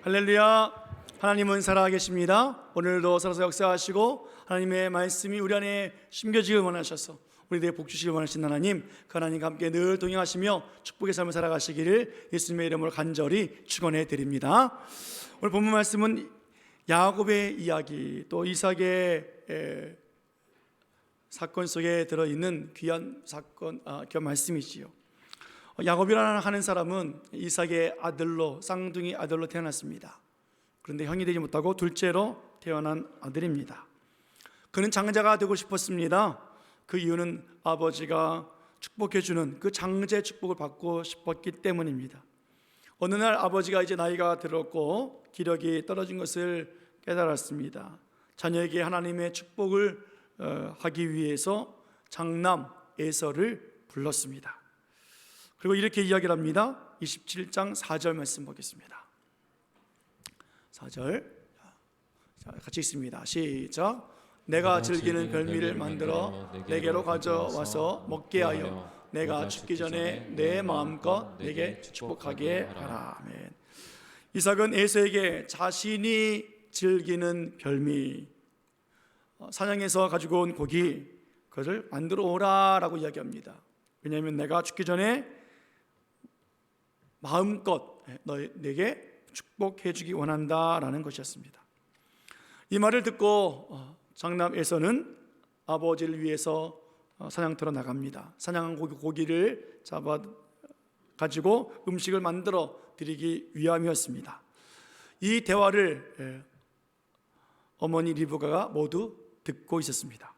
할렐루야. 하나님은 살아계십니다. 오늘도 살아서 역사하시고 하나님의 말씀이 우리 안에 심겨지길 원하셔서 우리들의 복 주시길 원하신 하나님, 그 하나님과 함께 늘 동행하시며 축복의 삶을 살아가시기를 예수님의 이름으로 간절히 축원해 드립니다. 오늘 본문 말씀은 야곱의 이야기, 또 이삭의 사건 속에 들어있는 귀한 말씀이지요. 야곱이라는 하는 사람은 이삭의 아들로, 쌍둥이 아들로 태어났습니다. 그런데 형이 되지 못하고 둘째로 태어난 아들입니다. 그는 장자가 되고 싶었습니다. 그 이유는 아버지가 축복해주는 그 장자의 축복을 받고 싶었기 때문입니다. 어느 날 아버지가 이제 나이가 들었고 기력이 떨어진 것을 깨달았습니다. 자녀에게 하나님의 축복을 하기 위해서 장남 에서를 불렀습니다. 그리고 이렇게 이야기를 합니다. 27장 4절 말씀 보겠습니다. 4절 같이 읽습니다. 시작. 내가 즐기는 별미를 만들어 내게로 가져와서 먹게 하여 내가 죽기 전에 내 마음껏 내게 축복하게 하라. 아멘. 이삭은 에서에게 자신이 즐기는 별미, 사냥해서 가지고 온 고기, 그것을 만들어 오라라고 이야기합니다. 왜냐하면 내가 죽기 전에 마음껏 내게 축복해 주기 원한다라는 것이었습니다. 이 말을 듣고 장남 에서는 아버지를 위해서 사냥터로 나갑니다. 사냥한 고기를 잡아 가지고 음식을 만들어 드리기 위함이었습니다. 이 대화를 어머니 리브가가 모두 듣고 있었습니다.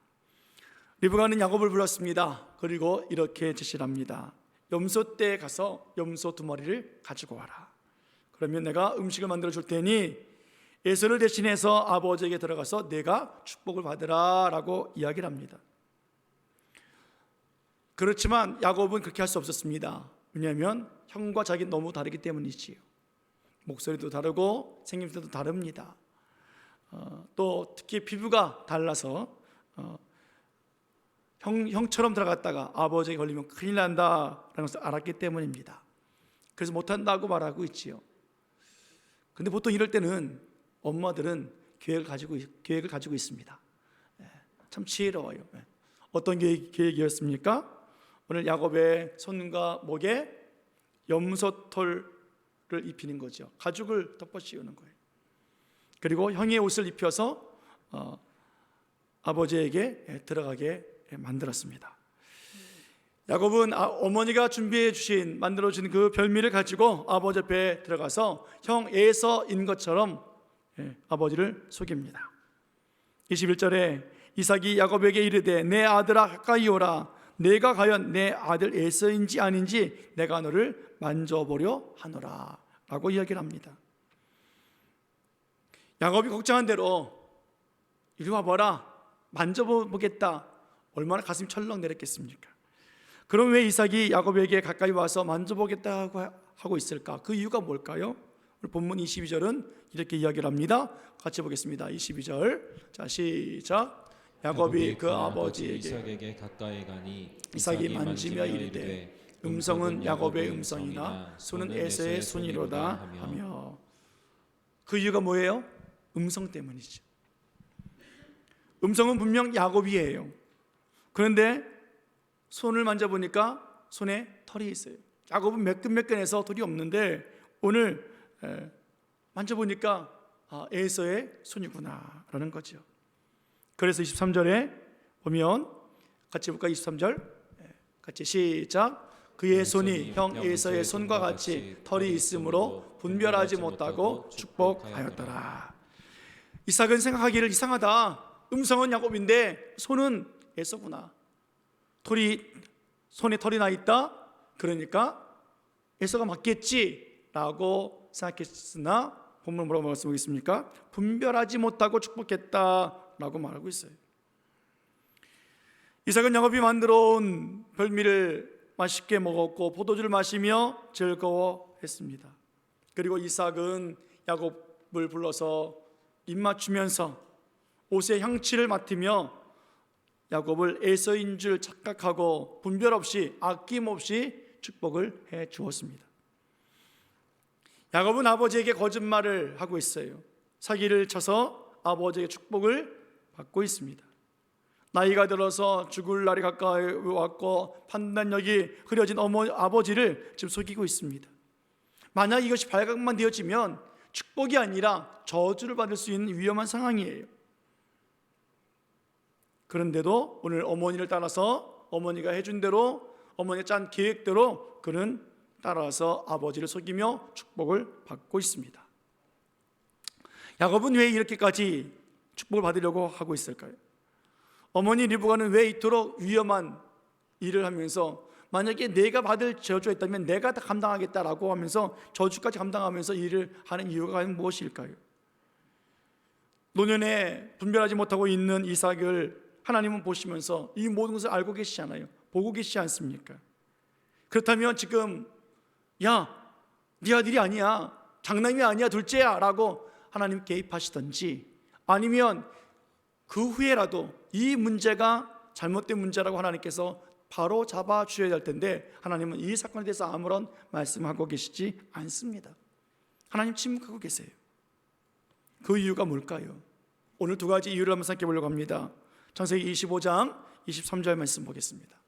리브가는 야곱을 불렀습니다. 그리고 이렇게 제시를 합니다. 염소떼에 가서 염소 2마리를 가지고 와라. 그러면 내가 음식을 만들어 줄 테니 에서를 대신해서 아버지에게 들어가서 내가 축복을 받으라 라고 이야기를 합니다. 그렇지만 야곱은 그렇게 할 수 없었습니다. 왜냐하면 형과 자기는 너무 다르기 때문이지요. 목소리도 다르고 생김새도 다릅니다. 또 특히 피부가 달라서 형처럼 들어갔다가 아버지에게 걸리면 큰일 난다라는 것을 알았기 때문입니다. 그래서 못한다고 말하고 있지요. 근데 보통 이럴 때는 엄마들은 계획을 가지고 있습니다. 참 지혜로워요. 어떤 계획이었습니까? 오늘 야곱의 손과 목에 염소털을 입히는 거죠. 가죽을 덮어 씌우는 거예요. 그리고 형의 옷을 입혀서 아버지에게 들어가게 만들었습니다. 야곱은 어머니가 준비해 주신, 만들어 주신 그 별미를 가지고 아버지 앞에 들어가서 형 에서인 것처럼 아버지를 속입니다. 21절에 이삭이 야곱에게 이르되 내 아들아 가까이 오라. 내가 과연 내 아들 에서인지 아닌지 내가 너를 만져보려 하노라 라고 이야기를 합니다. 야곱이 걱정한 대로 이리 와봐라, 만져보겠다, 얼마나 가슴이 철렁 내렸겠습니까? 그럼 왜 이삭이 야곱에게 가까이 와서 만져보겠다고 하고 있을까? 그 이유가 뭘까요? 오늘 본문 22절은 이렇게 이야기를 합니다. 같이 보겠습니다. 22절 자 시작. 야곱이 그 아버지에게 이삭에게 가까이 가니 이삭이 만지며 이르되 음성은 야곱의 음성이나 손은 에서의 손이로다 하며. 그 이유가 뭐예요? 음성 때문이죠. 음성은 분명 야곱이에요. 그런데 손을 만져보니까 손에 털이 있어요. 야곱은 매끈매끈해서 털이 없는데 오늘 만져보니까 에서의 손이구나 라는 거죠. 그래서 23절에 보면 같이 볼까요? 23절 같이 시작. 그의 손이 형 에서의 손과 같이 털이 있으므로 분별하지 못하고 축복하였더라. 이삭은 생각하기를 이상하다. 음성은 야곱인데 손은 에서구나. 손에 털이 나 있다. 그러니까 에서가 맞겠지라고 생각했으나 본문 뭐라고 말씀하겠습니까? 분별하지 못하고 축복했다라고 말하고 있어요. 이삭은 야곱이 만들어 온 별미를 맛있게 먹었고 포도주를 마시며 즐거워했습니다. 그리고 이삭은 야곱을 불러서 입 맞추면서 옷의 향취를 맡으며 야곱을 에서인 줄 착각하고 분별 없이 아낌없이 축복을 해 주었습니다. 야곱은 아버지에게 거짓말을 하고 있어요. 사기를 쳐서 아버지의 축복을 받고 있습니다. 나이가 들어서 죽을 날이 가까이 왔고 판단력이 흐려진 아버지를 지금 속이고 있습니다. 만약 이것이 발각만 되어지면 축복이 아니라 저주를 받을 수 있는 위험한 상황이에요. 그런데도 오늘 어머니를 따라서 어머니가 해준 대로, 어머니가 짠 계획대로 그는 따라서 아버지를 속이며 축복을 받고 있습니다. 야곱은 왜 이렇게까지 축복을 받으려고 하고 있을까요? 어머니 리브가는 왜 이토록 위험한 일을 하면서 만약에 내가 받을 저주가 있다면 내가 다 감당하겠다라고 하면서 저주까지 감당하면서 일을 하는 이유가 무엇일까요? 노년에 분별하지 못하고 있는 이삭을 하나님은 보시면서 이 모든 것을 알고 계시잖아요. 보고 계시지 않습니까? 그렇다면 지금 야, 네 아들이 아니야, 장남이 아니야, 둘째야 라고 하나님 개입하시든지, 아니면 그 후에라도 이 문제가 잘못된 문제라고 하나님께서 바로 잡아 주셔야 될 텐데 하나님은 이 사건에 대해서 아무런 말씀하고 계시지 않습니다. 하나님 침묵하고 계세요. 그 이유가 뭘까요? 오늘 두 가지 이유를 한번 생각해 보려고 합니다. 창세기 25장 23절 말씀 보겠습니다.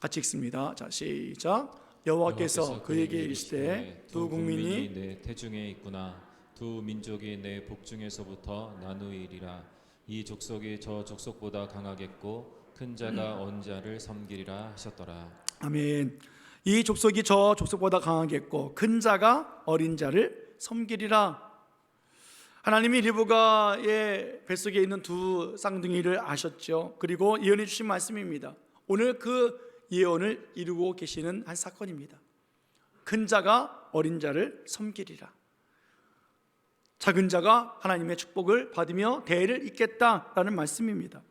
같이 읽습니다. 자, 시작. 여호와께서 그에게 이르시되 두 국민이 내 태중에 있구나. 두 민족이 내 복중에서부터 나누이리라. 이 족속이 저 족속보다 강하겠고 큰 자가 어린 자를 섬기리라 하셨더라. 아멘. 이 족속이 저 족속보다 강하겠고 큰 자가 어린 자를 섬기리라. 하나님이 리브가의 뱃속에 있는 두 쌍둥이를 아셨죠. 그리고 예언해 주신 말씀입니다. 오늘 그 예언을 이루고 계시는 한 사건입니다. 큰 자가 어린 자를 섬기리라. 작은 자가 하나님의 축복을 받으며 대를 잇겠다라는 말씀입니다.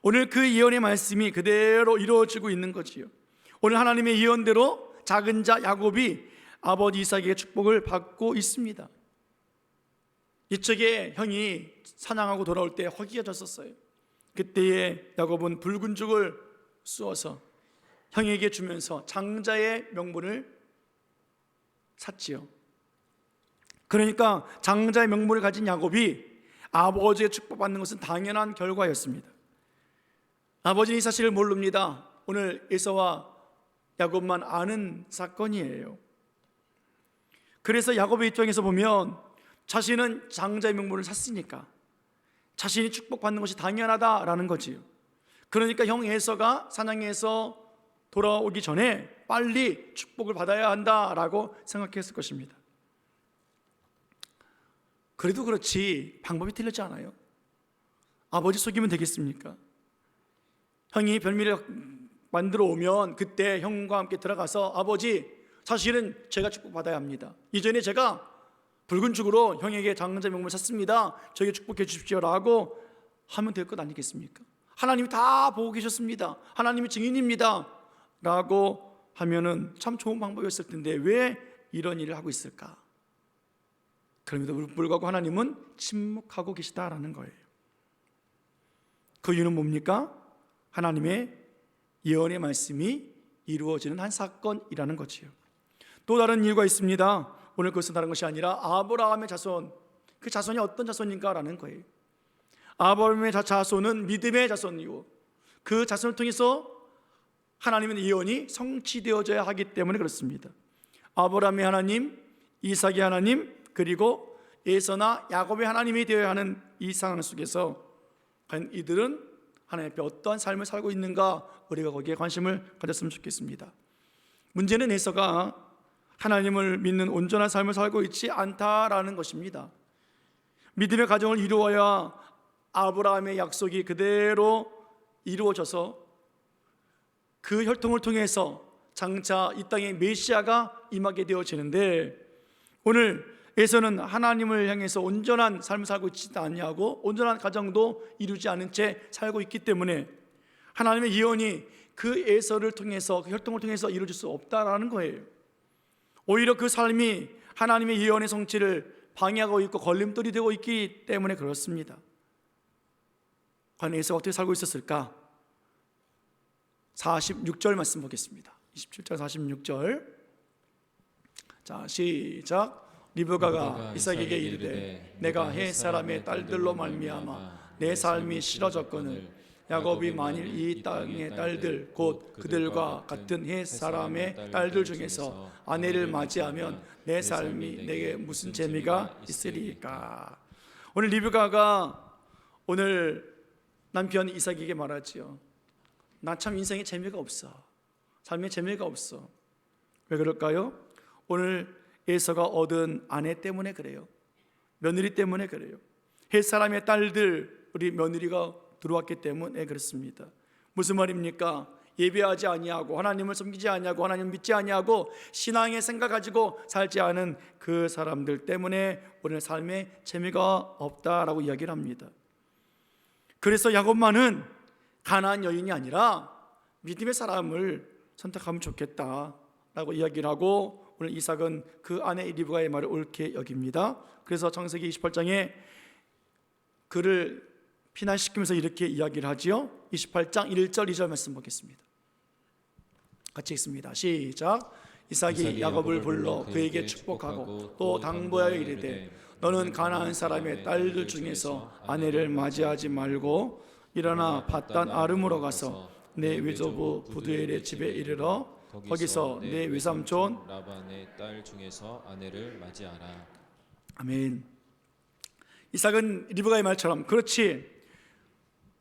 오늘 그 예언의 말씀이 그대로 이루어지고 있는 거지요. 오늘 하나님의 예언대로 작은 자 야곱이 아버지 이삭에게 축복을 받고 있습니다. 이쪽에 형이 사냥하고 돌아올 때 허기가 졌었어요. 그때에 야곱은 붉은 죽을 쑤어서 형에게 주면서 장자의 명분을 샀지요. 그러니까 장자의 명분을 가진 야곱이 아버지의 축복받는 것은 당연한 결과였습니다. 아버지는 이 사실을 모릅니다. 오늘 에서와 야곱만 아는 사건이에요. 그래서 야곱의 입장에서 보면 자신은 장자의 명분을 샀으니까 자신이 축복받는 것이 당연하다라는 거지요. 그러니까 형 에서가 사냥해서 돌아오기 전에 빨리 축복을 받아야 한다라고 생각했을 것입니다. 그래도 그렇지 방법이 틀렸지 않아요? 아버지 속이면 되겠습니까? 형이 별미를 만들어 오면 그때 형과 함께 들어가서 아버지, 사실은 제가 축복받아야 합니다. 이전에 제가 붉은 죽으로 형에게 장자 명분을 샀습니다. 저에게 축복해 주십시오라고 하면 될 것 아니겠습니까? 하나님이 다 보고 계셨습니다. 하나님이 증인입니다 라고 하면은 참 좋은 방법이었을 텐데 왜 이런 일을 하고 있을까? 그럼에도 불구하고 하나님은 침묵하고 계시다라는 거예요. 그 이유는 뭡니까? 하나님의 예언의 말씀이 이루어지는 한 사건이라는 거지요. 또 다른 이유가 있습니다. 오늘 그것은 다른 것이 아니라 아브라함의 자손, 그 자손이 어떤 자손인가라는 거예요. 아브라함의 자손은 믿음의 자손이고 그 자손을 통해서 하나님의 예언이 성취되어져야 하기 때문에 그렇습니다. 아브라함의 하나님, 이삭의 하나님, 그리고 에서나 야곱의 하나님이 되어야 하는 이 상황 속에서 과연 이들은 하나님 앞에 어떠한 삶을 살고 있는가, 우리가 거기에 관심을 가졌으면 좋겠습니다. 문제는 에서가 하나님을 믿는 온전한 삶을 살고 있지 않다라는 것입니다. 믿음의 가정을 이루어야 아브라함의 약속이 그대로 이루어져서 그 혈통을 통해서 장차 이 땅에 메시아가 임하게 되어지는데, 오늘 에서는 하나님을 향해서 온전한 삶을 살고 있지 않냐고, 온전한 가정도 이루지 않은 채 살고 있기 때문에 하나님의 예언이 그 에서를 통해서, 그 혈통을 통해서 이루어질 수 없다라는 거예요. 오히려 그 삶이 하나님의 예언의 성취를 방해하고 있고 걸림돌이 되고 있기 때문에 그렇습니다. 과연 에서가 어떻게 살고 있었을까? 46절 말씀 보겠습니다. 27장 46절. 자, 시작. 리브가가 이삭에게 이르되 내가 헷 사람의 딸들로 말미암아 내 삶이 싫어졌거늘 야곱이 만일 이 땅의 딸들 곧 그들과 같은 헷 사람의 딸들 중에서 아내를 맞이하면 내 삶이 내게 무슨 재미가 있으리까. 오늘 리브가가 오늘 남편 이삭에게 말하지요. 나 참 인생에 재미가 없어. 삶에 재미가 없어. 왜 그럴까요? 오늘 에서가 얻은 아내 때문에 그래요. 며느리 때문에 그래요. 헷 사람의 딸들, 우리 며느리가 들어왔기 때문에 그렇습니다. 무슨 말입니까? 예배하지 아니하고 하나님을 섬기지 아니하고 하나님 믿지 아니하고 신앙의 생각 가지고 살지 않은 그 사람들 때문에 오늘 삶에 재미가 없다라고 이야기를 합니다. 그래서 야곱만은 가나안 여인이 아니라 믿음의 사람을 선택하면 좋겠다라고 이야기를 하고, 오늘 이삭은 그 아내 리브가의 말을 옳게 여깁니다. 그래서 창세기 28장에 그를 피난시키면서 이렇게 이야기를 하지요. 28장 1절 2절 말씀 보겠습니다. 같이 읽습니다. 시작. 이삭이 야곱을 불러 그에게 축복하고 또 당부하여 이르되 너는 가나안 사람의 딸들 중에서 아내를 맞이하지 말고 일어나 밧단 아름으로 가서 내 외조부 부두엘의 집에 이르러 거기서 내 외삼촌 라반의 딸 중에서 아내를 맞이하라. 아멘. 이삭은 리브가의 말처럼 그렇지,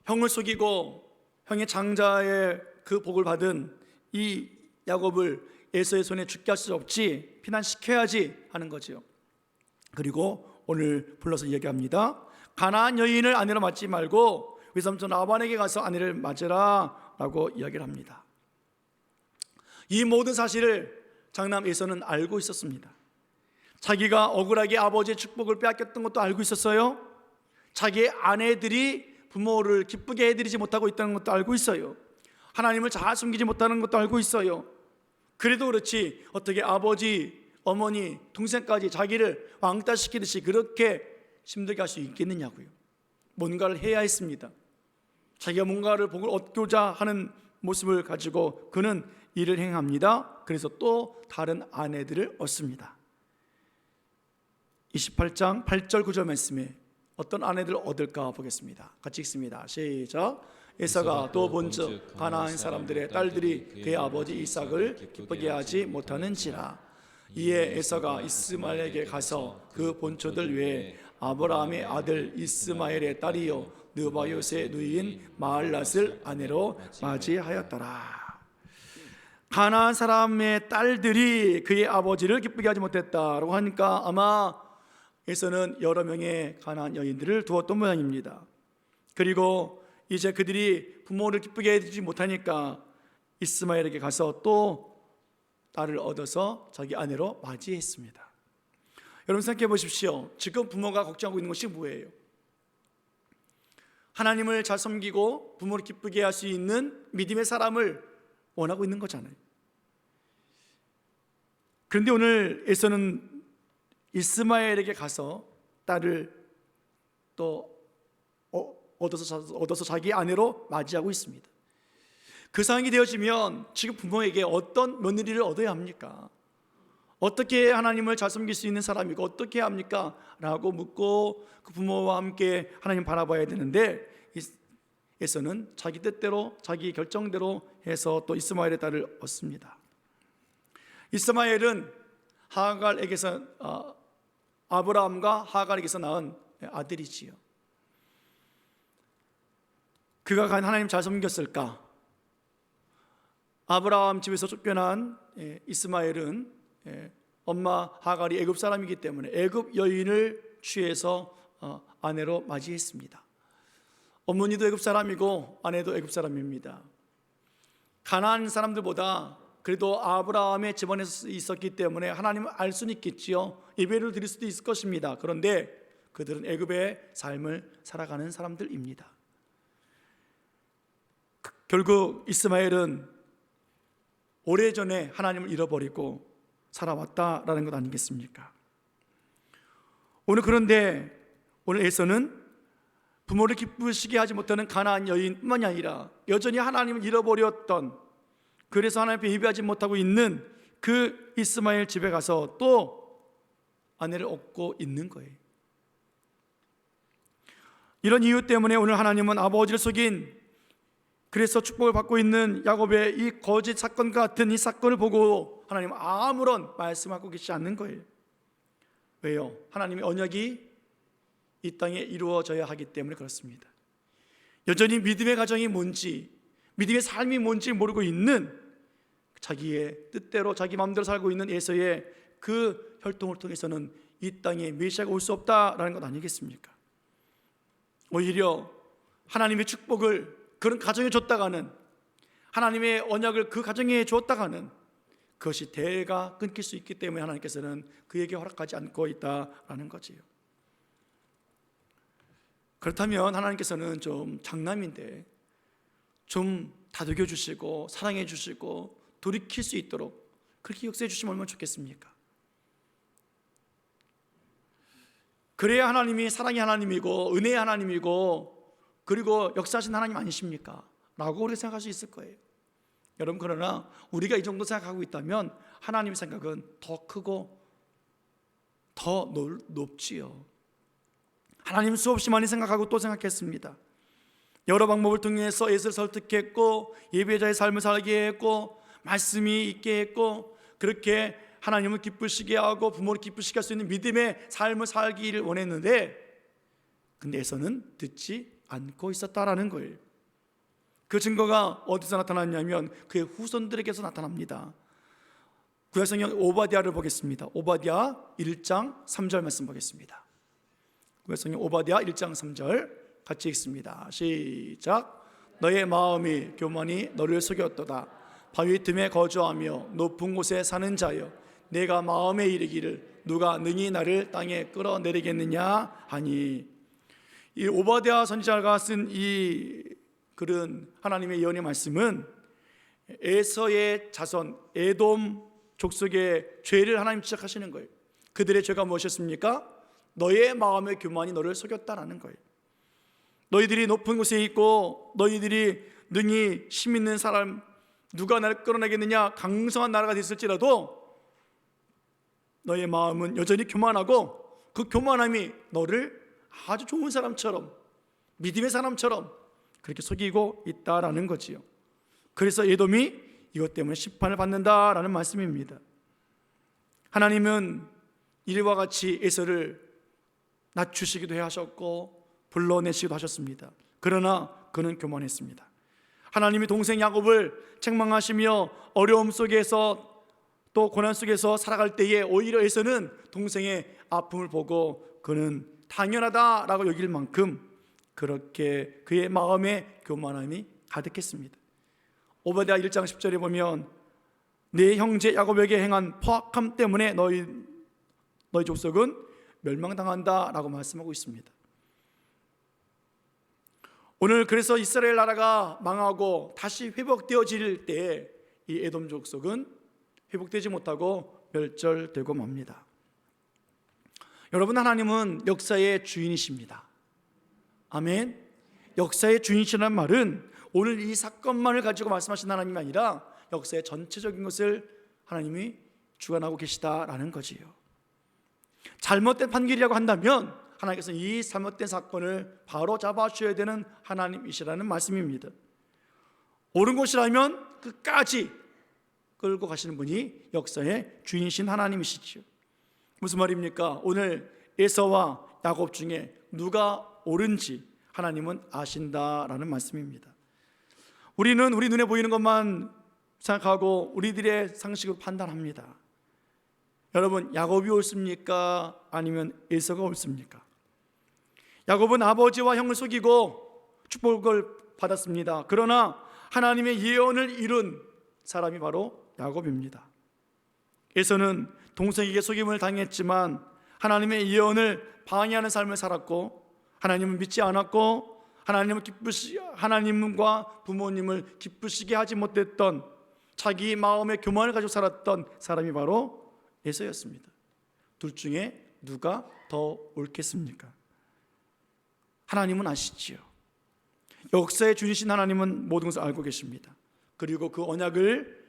형을 속이고 형의 장자의 그 복을 받은 이 야곱을 에서의 손에 죽게 할 수 없지, 피난시켜야지 하는 거죠. 그리고 오늘 불러서 이야기합니다. 가나안 여인을 아내로 맞지 말고 외삼촌 라반에게 가서 아내를 맞으라 라고 이야기를 합니다. 이 모든 사실을 장남 에서는 알고 있었습니다. 자기가 억울하게 아버지의 축복을 빼앗겼던 것도 알고 있었어요. 자기의 아내들이 부모를 기쁘게 해드리지 못하고 있다는 것도 알고 있어요. 하나님을 잘 숨기지 못하는 것도 알고 있어요. 그래도 그렇지 어떻게 아버지, 어머니, 동생까지 자기를 왕따시키듯이 그렇게 힘들게 할 수 있겠느냐고요. 뭔가를 해야 했습니다. 자기가 뭔가를 복을 얻고자 하는 모습을 가지고 그는 일을 행합니다. 그래서 또 다른 아내들을 얻습니다. 28장 8절 9절 말씀에 어떤 아내들을 얻을까 보겠습니다. 같이 읽습니다. 시작. 에사가 또 본즉 가나안 사람들의 딸들이 그의 아버지 이삭을 기쁘게 하지 못하는지라. 이에 에사가 이스마엘에게 가서 그 본초들 외에 아브라함의 아들 이스마엘의 딸이요 느바요스의 누이인 마할랏을 아내로 맞이하였더라. 가나안 사람의 딸들이 그의 아버지를 기쁘게 하지 못했다라고 하니까 아마 에서는 여러 명의 가나안 여인들을 두었던 모양입니다. 그리고 이제 그들이 부모를 기쁘게 해주지 못하니까 이스마엘에게 가서 또 딸을 얻어서 자기 아내로 맞이했습니다. 여러분 생각해 보십시오. 지금 부모가 걱정하고 있는 것이 뭐예요? 하나님을 잘 섬기고 부모를 기쁘게 할 수 있는 믿음의 사람을 원하고 있는 거잖아요. 그런데 오늘 에서는 이스마엘에게 가서 딸을 또 얻어서 자기 아내로 맞이하고 있습니다. 그 상황이 되어지면 지금 부모에게 어떤 며느리를 얻어야 합니까? 어떻게 하나님을 잘 섬길 수 있는 사람이고 어떻게 해야 합니까? 라고 묻고 그 부모와 함께 하나님 바라봐야 되는데 에서는 자기 뜻대로 자기 결정대로 해서 또 이스마엘의 딸을 얻습니다. 이스마엘은 하갈에게서 아브라함과 하갈에게서 낳은 아들이지요. 그가 과연 하나님 잘 섬겼을까? 아브라함 집에서 쫓겨난 이스마엘은 엄마 하갈이 애굽 사람이기 때문에 애굽 여인을 취해서 아내로 맞이했습니다. 어머니도 애굽 사람이고 아내도 애굽 사람입니다. 가나안 사람들보다 그래도 아브라함의 집안에 있었기 때문에 하나님을 알 수는 있겠지요. 예배를 드릴 수도 있을 것입니다. 그런데 그들은 애굽의 삶을 살아가는 사람들입니다. 결국 이스마엘은 오래전에 하나님을 잃어버리고 살아왔다라는 것 아니겠습니까? 그런데 오늘 에서는 부모를 기쁘시게 하지 못하는 가나안 여인뿐만이 아니라 여전히 하나님을 잃어버렸던 그래서 하나님 앞에 예배하지 못하고 있는 그 이스마엘 집에 가서 또 아내를 얻고 있는 거예요. 이런 이유 때문에 오늘 하나님은 아버지를 속인, 그래서 축복을 받고 있는 야곱의 이 거짓 사건 같은 이 사건을 보고 하나님은 아무런 말씀하고 계시지 않는 거예요. 왜요? 하나님의 언약이 이 땅에 이루어져야 하기 때문에 그렇습니다. 여전히 믿음의 가정이 뭔지, 믿음의 삶이 뭔지 모르고 있는, 자기의 뜻대로 자기 마음대로 살고 있는 에서의 그 혈통을 통해서는 이 땅에 메시아가 올 수 없다라는 것 아니겠습니까? 오히려 하나님의 축복을 그런 가정에 줬다가는, 하나님의 언약을 그 가정에 줬다가는 그것이 대가 끊길 수 있기 때문에 하나님께서는 그에게 허락하지 않고 있다라는 거지요. 그렇다면 하나님께서는 좀 장남인데 좀 다독여 주시고 사랑해 주시고 돌이킬 수 있도록 그렇게 역사해 주시면 얼마나 좋겠습니까? 그래야 하나님이 사랑의 하나님이고 은혜의 하나님이고 그리고 역사하신 하나님 아니십니까? 라고 우리가 생각할 수 있을 거예요. 여러분, 그러나 우리가 이 정도 생각하고 있다면 하나님의 생각은 더 크고 더 높지요. 하나님 수없이 많이 생각하고 또 생각했습니다. 여러 방법을 통해서 예수를 설득했고 예배자의 삶을 살게 했고 말씀이 있게 했고, 그렇게 하나님을 기쁘시게 하고 부모를 기쁘시게 할 수 있는 믿음의 삶을 살기를 원했는데, 근데 에서는 듣지 않고 있었다라는 거예요. 그 증거가 어디서 나타났냐면 그의 후손들에게서 나타납니다. 구약성경 오바댜를 보겠습니다. 오바댜 1장 3절 말씀 보겠습니다. 구약성경 오바댜 1장 3절 같이 읽습니다. 시작. 너의 마음이 교만이 너를 속였도다. 바위 틈에 거주하며 높은 곳에 사는 자여, 내가 마음에 이르기를 누가 능히 나를 땅에 끌어내리겠느냐 하니. 이 오바댜 선지자가 쓴 이 글은, 하나님의 예언의 말씀은 에서의 자손 에돔 족속의 죄를 하나님 지적하시는 거예요. 그들의 죄가 무엇이었습니까? 너의 마음의 교만이 너를 속였다라는 거예요. 너희들이 높은 곳에 있고 너희들이 능히 힘 있는 사람, 누가 나를 끌어내겠느냐, 강성한 나라가 됐을지라도 너의 마음은 여전히 교만하고 그 교만함이 너를 아주 좋은 사람처럼, 믿음의 사람처럼 그렇게 속이고 있다라는 거지요. 그래서 에돔이 이것 때문에 심판을 받는다라는 말씀입니다. 하나님은 이와 같이 에서를 낮추시기도 하셨고 불러내시기도 하셨습니다. 그러나 그는 교만했습니다. 하나님이 동생 야곱을 책망하시며 어려움 속에서 또 고난 속에서 살아갈 때에 오히려 에서는 동생의 아픔을 보고 그는 당연하다라고 여길 만큼 그렇게 그의 마음에 교만함이 가득했습니다. 오바댜 1장 10절에 보면 내 형제 야곱에게 행한 포악함 때문에 너희 족속은 멸망당한다라고 말씀하고 있습니다. 오늘 그래서 이스라엘 나라가 망하고 다시 회복되어질 때 이 에돔 족속은 회복되지 못하고 멸절되고 맙니다. 여러분, 하나님은 역사의 주인이십니다. 아멘. 역사의 주인이시라는 말은 오늘 이 사건만을 가지고 말씀하신 하나님이 아니라 역사의 전체적인 것을 하나님이 주관하고 계시다라는 거지요. 잘못된 판결이라고 한다면 하나님께서는 이 잘못된 사건을 바로 잡아주셔야 되는 하나님이시라는 말씀입니다. 옳은 것이라면 끝까지 끌고 가시는 분이 역사의 주인이신 하나님이시죠. 무슨 말입니까? 오늘 에서와 야곱 중에 누가 옳은지 하나님은 아신다라는 말씀입니다. 우리는 우리 눈에 보이는 것만 생각하고 우리들의 상식으로 판단합니다. 여러분, 야곱이 옳습니까? 아니면 에서가 옳습니까? 야곱은 아버지와 형을 속이고 축복을 받았습니다. 그러나 하나님의 예언을 이룬 사람이 바로 야곱입니다. 에서는 동생에게 속임을 당했지만 하나님의 예언을 방해하는 삶을 살았고 하나님을 믿지 않았고 하나님과 부모님을 기쁘시게 하지 못했던 자기 마음의 교만을 가지고 살았던 사람이 바로 에서였습니다. 둘 중에 누가 더 옳겠습니까? 하나님은 아시지요. 역사의 주이신 하나님은 모든 것을 알고 계십니다. 그리고 그 언약을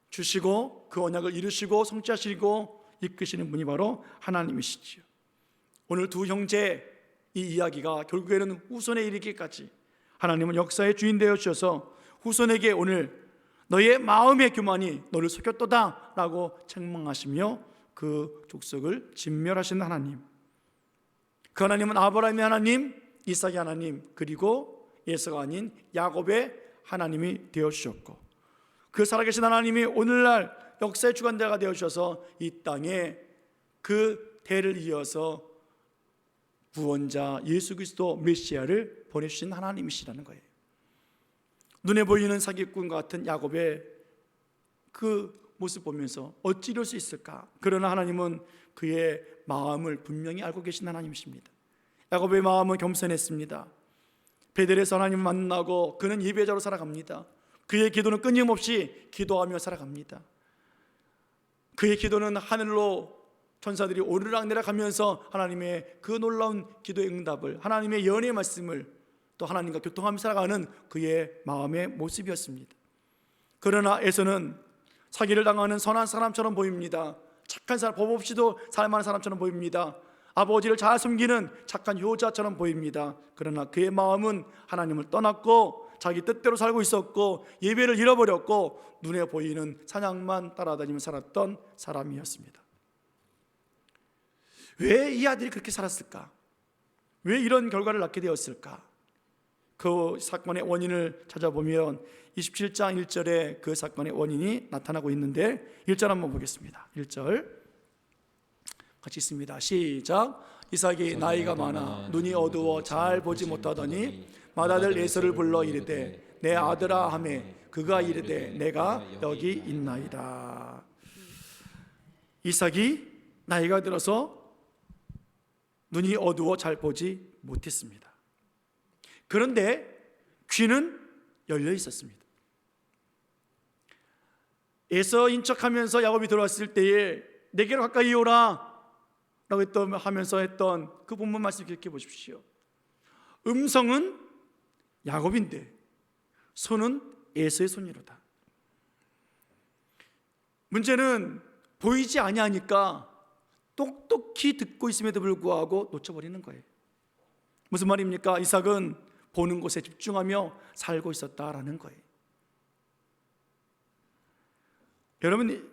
주시고 그 언약을 이루시고 성취하시고 이끄시는 분이 바로 하나님이시지요. 오늘 두 형제 이 이야기가 결국에는 후손에 이르기까지 하나님은 역사의 주인 되어 주셔서 후손에게 오늘 너의 마음의 교만이 너를 속였도다 라고 책망하시며 그 족속을 진멸하신 하나님, 그 하나님은 아브라함의 하나님, 이삭의 하나님, 그리고 예수가 아닌 야곱의 하나님이 되어주셨고, 그 살아계신 하나님이 오늘날 역사의 주관자가 되어주셔서 이 땅에 그 대를 이어서 구원자 예수 그리스도 메시아를 보내주신 하나님이시라는 거예요. 눈에 보이는 사기꾼 같은 야곱의 그 모습 보면서 어찌 이럴 수 있을까? 그러나 하나님은 그의 마음을 분명히 알고 계신 하나님이십니다. 야곱의 마음은 겸손했습니다. 베델에서 하나님을 만나고 그는 예배자로 살아갑니다. 그의 기도는 끊임없이 기도하며 살아갑니다. 그의 기도는 하늘로 천사들이 오르락내락하면서 하나님의 그 놀라운 기도의 응답을, 하나님의 연의 말씀을 또 하나님과 교통하며 살아가는 그의 마음의 모습이었습니다. 그러나 에서는 사기를 당하는 선한 사람처럼 보입니다. 착한 사람, 법 없이도 살만한 사람처럼 보입니다. 아버지를 잘 섬기는 착한 효자처럼 보입니다. 그러나 그의 마음은 하나님을 떠났고 자기 뜻대로 살고 있었고 예배를 잃어버렸고 눈에 보이는 사냥만 따라다니며 살았던 사람이었습니다. 왜 이 아들이 그렇게 살았을까? 왜 이런 결과를 낳게 되었을까? 그 사건의 원인을 찾아보면 27장 1절에 그 사건의 원인이 나타나고 있는데 1절 한번 보겠습니다. 1절 같이 있습니다. 시작. 이삭이 나이가 많아 눈이 어두워 잘 보지 못하더니 맏아들 에서를 불러 이르되 내 아들아 하매 그가 이르되 내가 여기 있나이다. 이삭이 나이가 들어서 눈이 어두워 잘 보지 못했습니다. 그런데 귀는 열려 있었습니다. 에서인 척하면서 야곱이 들어왔을 때에 내게로 가까이 오라 라고 하면서 했던 그 본문 말씀 기억해 보십시오. 음성은 야곱인데 손은 에서의 손이로다. 문제는 보이지 아니하니까 똑똑히 듣고 있음에도 불구하고 놓쳐버리는 거예요. 무슨 말입니까? 이삭은 보는 곳에 집중하며 살고 있었다라는 거예요. 여러분,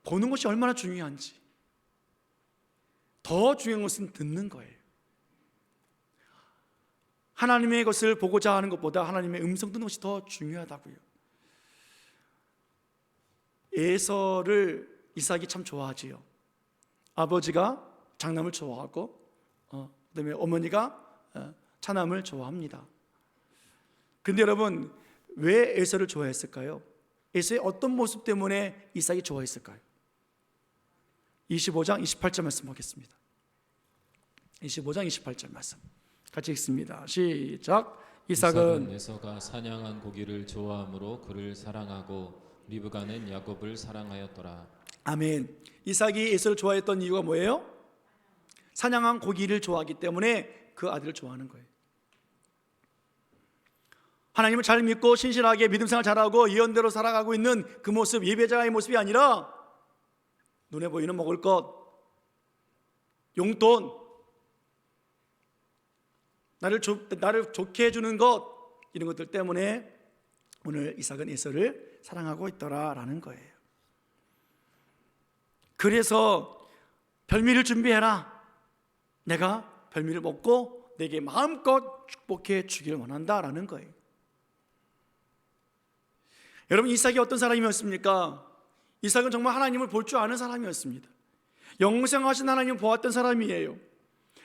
보는 것이 얼마나 중요한지, 더 중요한 것은 듣는 거예요. 하나님의 것을 보고자 하는 것보다 하나님의 음성 듣는 것이 더 중요하다고요. 에서를 이삭이 참 좋아하지요. 아버지가 장남을 좋아하고 그다음에 어머니가 차남을 좋아합니다. 그런데 여러분, 왜 에서를 좋아했을까요? 에서의 어떤 모습 때문에 이삭이 좋아했을까요? 25장 28절 말씀 보겠습니다. 25장 28절 말씀 같이 읽습니다. 시작. 이삭은 에서가 사냥한 고기를 좋아함으로 그를 사랑하고 리브가는 야곱을 사랑하였더라. 아멘. 이삭이 에서를 좋아했던 이유가 뭐예요? 사냥한 고기를 좋아하기 때문에 그 아들을 좋아하는 거예요. 하나님을 잘 믿고 신실하게 믿음 생활 잘하고 예언대로 살아가고 있는 그 모습, 예배자의 모습이 아니라 눈에 보이는 먹을 것, 용돈, 나를 좋게 해주는 것, 이런 것들 때문에 오늘 이삭은 에서를 사랑하고 있더라라는 거예요. 그래서 별미를 준비해라. 내가 별미를 먹고 내게 마음껏 축복해 주기를 원한다라는 거예요. 여러분, 이삭이 어떤 사람이었습니까? 이삭은 정말 하나님을 볼 줄 아는 사람이었습니다. 영생하신 하나님을 보았던 사람이에요.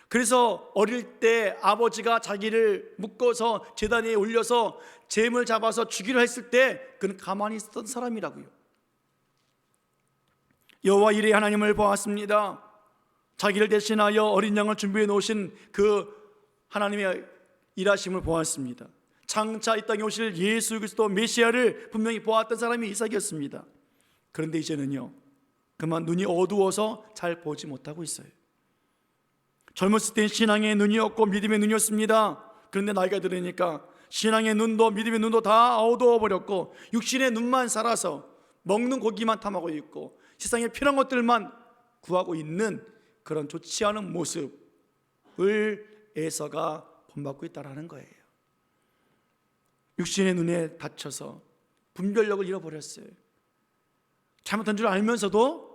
그래서 어릴 때 아버지가 자기를 묶어서 제단 위에 올려서 잼을 잡아서 주기로 했을 때 그는 가만히 있었던 사람이라고요. 여호와 이레 하나님을 보았습니다. 자기를 대신하여 어린 양을 준비해 놓으신 그 하나님의 일하심을 보았습니다. 장차 이 땅에 오실 예수 그리스도 메시아를 분명히 보았던 사람이 이삭이었습니다. 그런데 이제는요, 그만 눈이 어두워서 잘 보지 못하고 있어요. 젊었을 땐 신앙의 눈이었고 믿음의 눈이었습니다. 그런데 나이가 들으니까 신앙의 눈도 믿음의 눈도 다 어두워 버렸고 육신의 눈만 살아서 먹는 고기만 탐하고 있고 세상에 필요한 것들만 구하고 있는 그런 좋지 않은 모습을 에서가 본받고 있다는 거예요. 육신의 눈에 닫혀서 분별력을 잃어버렸어요. 잘못한 줄 알면서도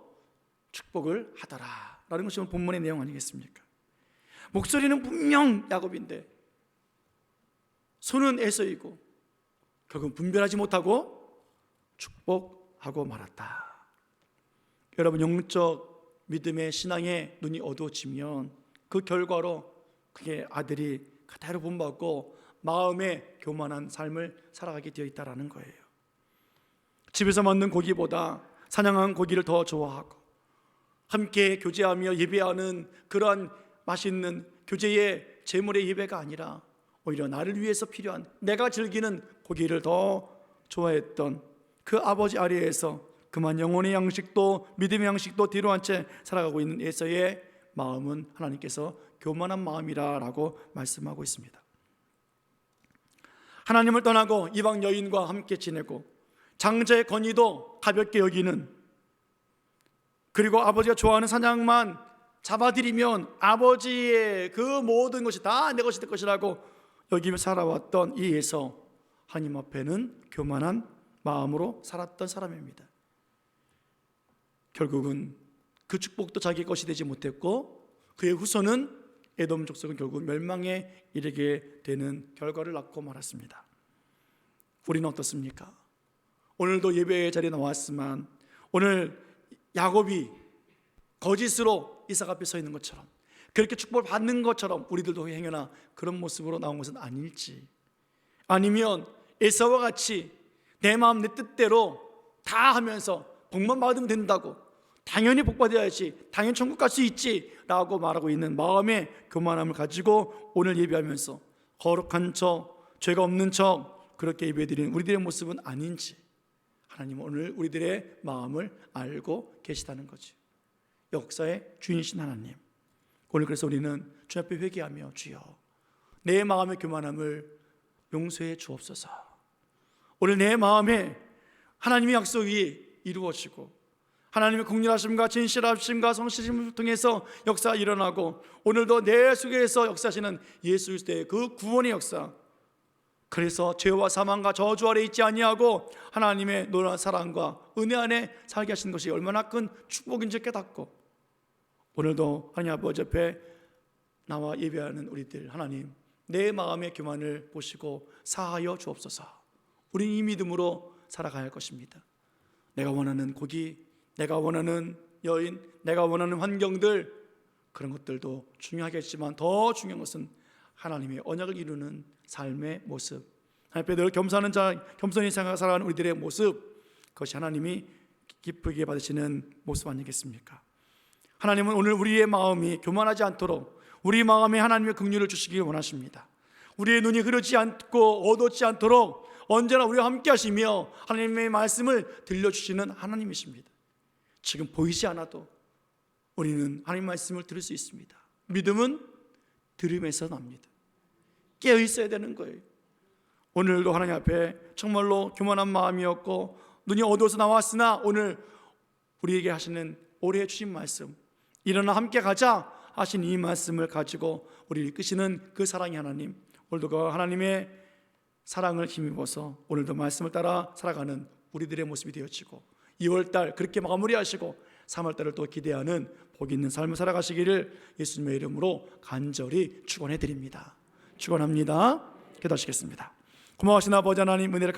축복을 하더라 라는 것이 오늘 본문의 내용 아니겠습니까? 목소리는 분명 야곱인데 손은 에서이고 결국 분별하지 못하고 축복하고 말았다. 여러분, 영적 믿음의 신앙의 눈이 어두워지면 그 결과로 그게 아들이 그대로 본받고 마음에 교만한 삶을 살아가게 되어 있다는 거예요. 집에서 만든 고기보다 사냥한 고기를 더 좋아하고 함께 교제하며 예배하는 그러한 맛있는 교제의 제물의 예배가 아니라 오히려 나를 위해서 필요한 내가 즐기는 고기를 더 좋아했던 그 아버지 아래에서 그만 영혼의 양식도 믿음의 양식도 뒤로 한 채 살아가고 있는 에서의 마음은 하나님께서 교만한 마음이라고 말씀하고 있습니다. 하나님을 떠나고 이방 여인과 함께 지내고 장자의 권위도 가볍게 여기는, 그리고 아버지가 좋아하는 사냥만 잡아들이면 아버지의 그 모든 것이 다 내 것이 될 것이라고 여기며 살아왔던 이 에서, 하나님 앞에는 교만한 마음으로 살았던 사람입니다. 결국은 그 축복도 자기 것이 되지 못했고 그의 후손은 에돔 족속은 결국 멸망에 이르게 되는 결과를 낳고 말았습니다. 우리는 어떻습니까? 오늘도 예배의 자리에 나왔지만 오늘 야곱이 거짓으로 이삭 앞에 서 있는 것처럼 그렇게 축복을 받는 것처럼 우리들도 행여나 그런 모습으로 나온 것은 아닐지, 아니면 에사와 같이 내 마음 내 뜻대로 다 하면서 복만 받으면 된다고, 당연히 복 받아야지, 당연히 천국 갈 수 있지 라고 말하고 있는 마음의 교만함을 가지고 오늘 예배하면서 거룩한 척, 죄가 없는 척 그렇게 예배드리는 우리들의 모습은 아닌지, 하나님은 오늘 우리들의 마음을 알고 계시다는 거죠. 역사의 주인이신 하나님, 오늘 그래서 우리는 주 앞에 회개하며 주여 내 마음의 교만함을 용서해 주옵소서. 오늘 내 마음에 하나님의 약속이 이루어지고 하나님의 공률하심과 진실하심과 성실하심을 통해서 역사가 일어나고 오늘도 내 속에서 역사하시는 예수 그리스도의 그 구원의 역사, 그래서 죄와 사망과 저주 아래 있지 아니하고 하나님의 놀라운 사랑과 은혜 안에 살게 하시는 것이 얼마나 큰 축복인지 깨닫고 오늘도 하나님 아버지 앞에 나와 예배하는 우리들, 하나님 내 마음의 교만을 보시고 사하여 주옵소서. 우리는 이 믿음으로 살아가야 할 것입니다. 내가 원하는 고기, 내가 원하는 여인, 내가 원하는 환경들, 그런 것들도 중요하겠지만 더 중요한 것은 하나님의 언약을 이루는 삶의 모습, 하나님 앞에 늘 겸손한 자, 겸손히 살아가는 우리들의 모습, 그것이 하나님이 기쁘게 받으시는 모습 아니겠습니까? 하나님은 오늘 우리의 마음이 교만하지 않도록 우리 마음에 하나님의 긍휼을 주시기 원하십니다. 우리의 눈이 흐르지 않고 어둡지 않도록 언제나 우리와 함께 하시며 하나님의 말씀을 들려주시는 하나님이십니다. 지금 보이지 않아도 우리는 하나님의 말씀을 들을 수 있습니다. 믿음은 들음에서 납니다. 깨어 있어야 되는 거예요. 오늘도 하나님 앞에 정말로 교만한 마음이었고 눈이 어두워서 나왔으나 오늘 우리에게 하시는 올해 주신 말씀, 일어나 함께 가자 하신 이 말씀을 가지고 우리를 이끄시는 그 사랑의 하나님, 오늘도 그 하나님의 사랑을 힘입어서 오늘도 말씀을 따라 살아가는 우리들의 모습이 되어지고 2월달 그렇게 마무리하시고 3월달을 또 기대하는 복 있는 삶을 살아가시기를 예수님의 이름으로 간절히 축원해 드립니다. 축원합니다. 기도하시겠습니다. 고마우신 아버지 하나님, 은혜를